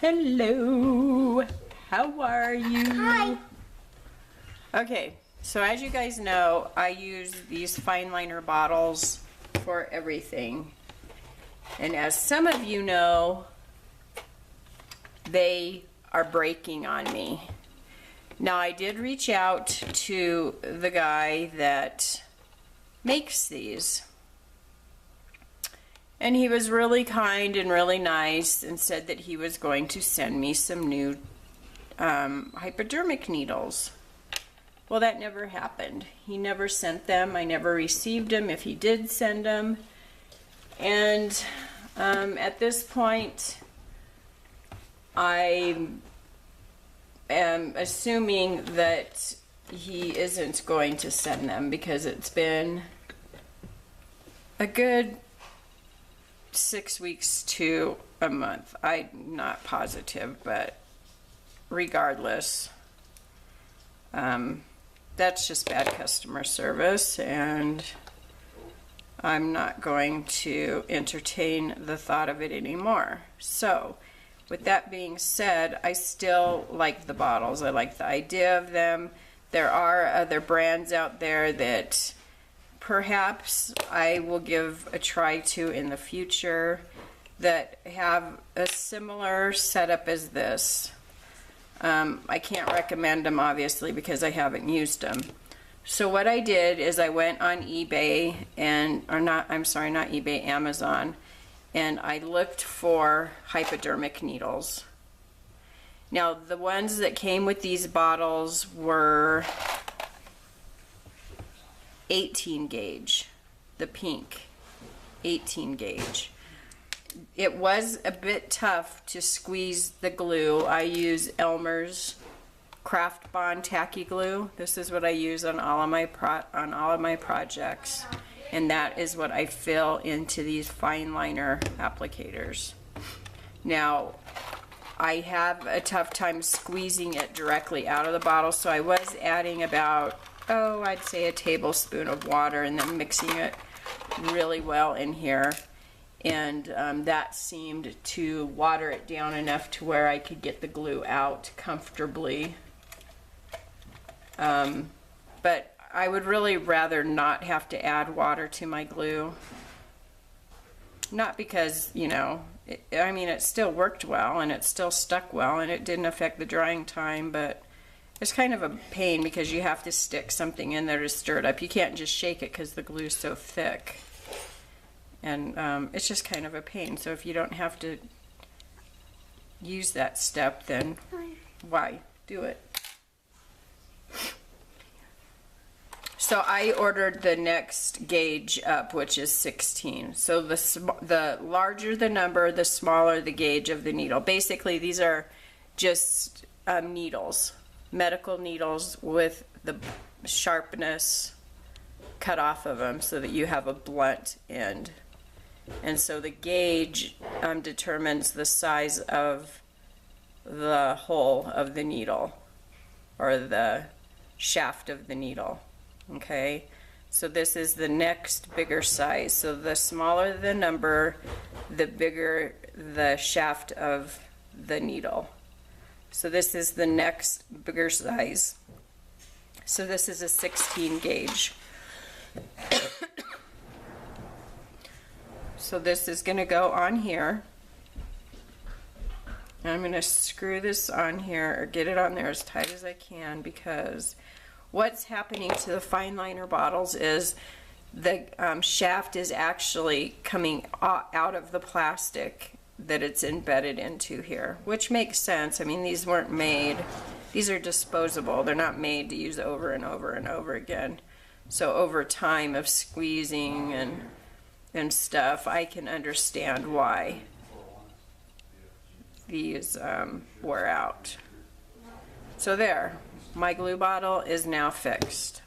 Hello, how are you? Hi. Okay, so as you guys know, I use these fine liner bottles for everything. And as some of you know, they are breaking on me. Now I did reach out to the guy that makes these. And he was really kind and really nice and said that he was going to send me some new hypodermic needles. Well, that never happened. He never sent them. I never received them if he did send them. And at this point, I am assuming that he isn't going to send them because it's been a good 6 weeks to a month. I'm not positive, but regardless, that's just bad customer service, and I'm not going to entertain the thought of it anymore. So, with that being said, I still like the bottles. I like the idea of them. There are other brands out there that perhaps I will give a try to in the future that have a similar setup as this. I can't recommend them obviously because I haven't used them. So what I did is I went on eBay not eBay, Amazon, and I looked for hypodermic needles. Now the ones that came with these bottles were 18 gauge, the pink 18 gauge. It was a bit tough to squeeze the glue. I use Elmer's Craft Bond tacky glue. This is what I use on all of my projects, and that is what I fill into these fine liner applicators. Now I have a tough time squeezing it directly out of the bottle, so I was adding about I'd say a tablespoon of water and then mixing it really well in here, and that seemed to water it down enough to where I could get the glue out comfortably. But I would really rather not have to add water to my glue. Not because, it still worked well and it still stuck well and it didn't affect the drying time, but it's kind of a pain because you have to stick something in there to stir it up. You can't just shake it because the glue is so thick. And it's just kind of a pain. So if you don't have to use that step, then why do it? So I ordered the next gauge up, which is 16. So the larger the number, the smaller the gauge of the needle. Basically, these are just needles. Medical needles with the sharpness cut off of them so that you have a blunt end. And so the gauge determines the size of the hole of the needle, or the shaft of the needle. Okay, so this is the next bigger size. So the smaller the number, the bigger the shaft of the needle. So this is the next bigger size. So this is a 16 gauge. So this is going to go on here. And I'm going to screw this on here, or get it on there as tight as I can, because what's happening to the fine liner bottles is the shaft is actually coming out of the plastic that it's embedded into here, which makes sense. I mean, these weren't made, these are disposable. They're not made to use over and over and over again. So over time of squeezing and stuff, I can understand why these wore out. So there, my glue bottle is now fixed.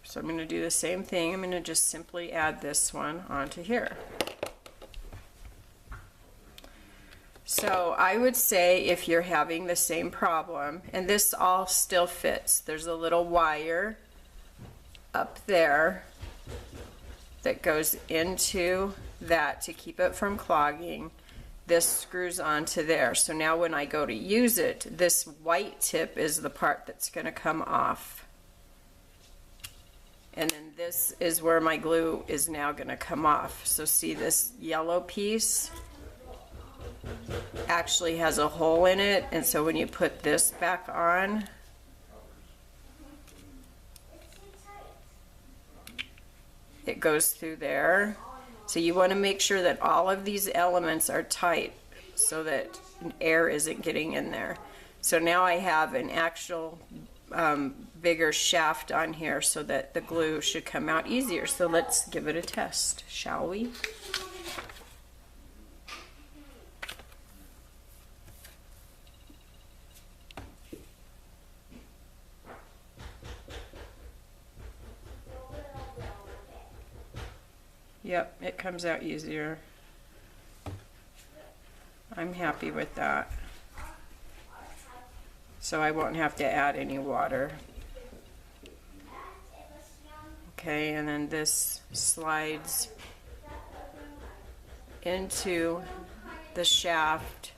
So I'm going to do the same thing. I'm going to just simply add this one onto here. So I would say if you're having the same problem, and this all still fits, there's a little wire up there that goes into that to keep it from clogging. this screws onto there. So now when I go to use it, this white tip is the part that's going to come off. And then this is where my glue is now going to come off. So see, this yellow piece actually has a hole in it, and so when you put this back on, it goes through there. So you want to make sure that all of these elements are tight so that air isn't getting in there. So now I have an actual bigger shaft on here so that the glue should come out easier. So let's give it a test, shall we? Yep, it comes out easier. I'm happy with that. So I won't have to add any water. Okay, and then this slides into the shaft.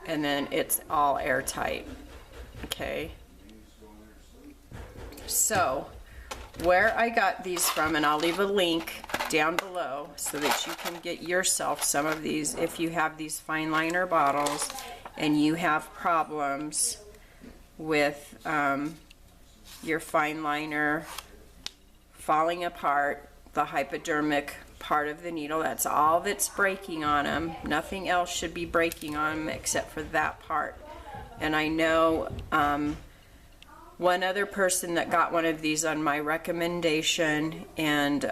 And then it's all airtight. Okay. So, where I got these from, and I'll leave a link down below so that you can get yourself some of these if you have these fine liner bottles and you have problems with your fine liner falling apart, the hypodermic part of the needle. That's all that's breaking on them. Nothing else should be breaking on them except for that part. And I know one other person that got one of these on my recommendation, and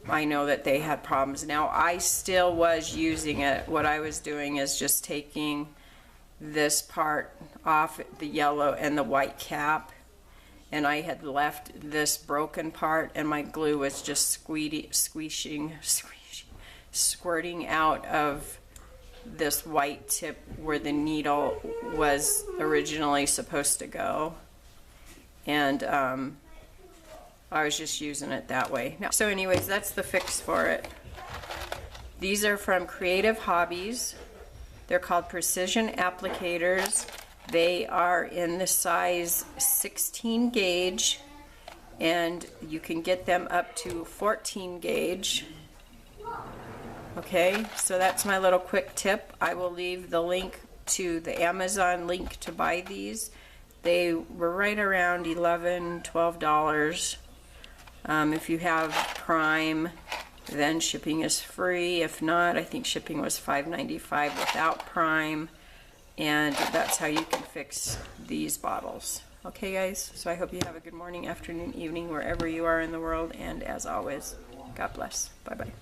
I know that they had problems. Now I still was using it. What I was doing is just taking this part off, the yellow and the white cap, and I had left this broken part, and my glue was just squirting out of this white tip where the needle was originally supposed to go. And I was just using it that way. Now, so anyways, that's the fix for it. These are from Creative Hobbies. They're called Precision Applicators. They are in the size 16 gauge, and you can get them up to 14 gauge. Okay, so that's my little quick tip. I will leave the link to the Amazon link to buy these. They were right around $11, $12. If you have Prime, then shipping is free. If not, I think shipping was $5.95 without Prime. And that's how you can fix these bottles. Okay, guys, so I hope you have a good morning, afternoon, evening, wherever you are in the world. And as always, God bless. Bye-bye.